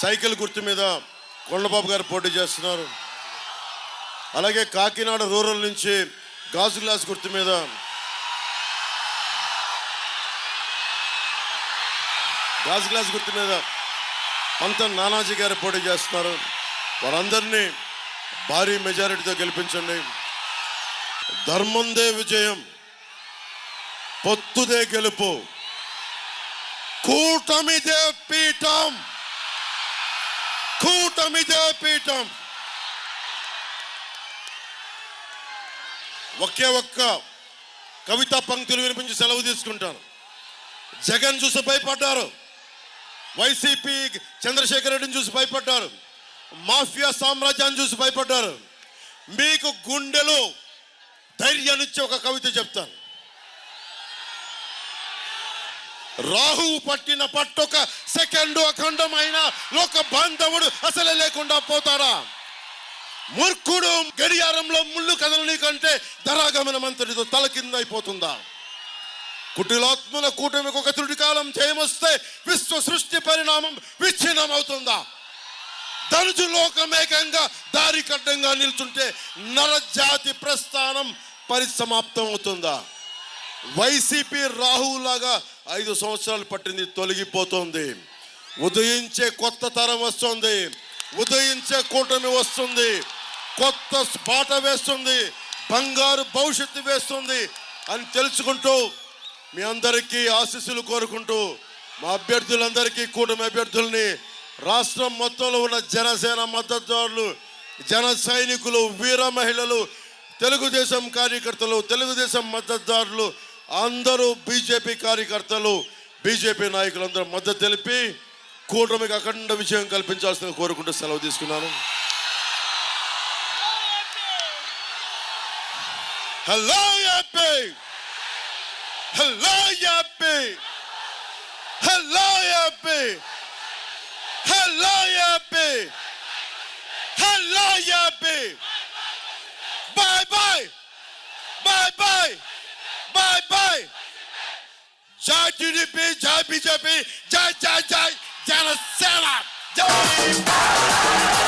Cycle గుర్తు మీద కొండబాబు గారు పోటీ చేస్తున్నారు. అలాగే కాకినాడ రూరల్ నుంచి గాజు గ్లాస్ గుర్తు మీద పంతం నానాజీ గారు పోటీ చేస్తున్నారు. వారందరినీ భారీ మెజారిటీతో గెలిపించండి. ధర్మందే విజయం, పొత్తుదే గెలుపు, కూటమిదే పీఠం, కూటమిదే పీఠం. ఒకే ఒక్క కవితా పంక్తులు వినిపించి సెలవు తీసుకుంటాను. జగన్ చూసి భయపడ్డారు, వైసీపీ చంద్రశేఖర్ రెడ్డిని చూసి భయపడ్డారు, మాఫియా సామ్రాజ్యాన్ని చూసి భయపడ్డారు. మీకు గుండెలో ధైర్యాన్నిచ్చే ఒక కవిత చెప్తాను. రాహువు పట్టిన పట్టొక సెకండ్ అఖండమైన లోక బాంధవుడు అసలే లేకుండా పోతారా? మూర్ఖుడు గడియారంలో ముళ్ళు కదలని కంటే ధరాగమనం అంతటితో తల కింద అయిపోతుందా? కుటిలాత్మల కూటమికి ఒక త్రుటి కాలం చేయమొస్తే విశ్వ సృష్టి పరిణామం విచ్ఛిన్నం అవుతుందా? ధనుజు లోకమేకంగా దారి కడ్డంగా నిల్చుంటే నరజాతి ప్రస్థానం పరిసమాప్తం అవుతుందా? వైసీపీ రాహువులాగా 5 సంవత్సరాలు పట్టింది, తొలగిపోతుంది. ఉదయించే కొత్త తరం వస్తుంది, ఉదయించే కూటమి వస్తుంది, కొత్త బాట వేస్తుంది, బంగారు భవిష్యత్తు వేస్తుంది అని తెలుసుకుంటూ మీ అందరికీ ఆశీస్సులు కోరుకుంటూ మా అభ్యర్థులందరికీ, కూటమి అభ్యర్థుల్ని, రాష్ట్రం మొత్తంలో ఉన్న జనసేన మద్దతుదారులు, జన సైనికులు, వీర మహిళలు, తెలుగుదేశం కార్యకర్తలు, తెలుగుదేశం మద్దతుదారులు అందరూ, బీజేపీ కార్యకర్తలు, బీజేపీ నాయకులందరూ మద్దతు తెలిపి కూటమికి అఖండ విజయం కల్పించాల్సిన కోరుకుంటూ సెలవు తీసుకున్నాను. Hello AP, hello AP, hello AP, hello AP, hello AP. Bye bye, bye bye, bye bye. జై టీడీపీ, జై బీజేపీ, జై జై జై జనసేన, జై.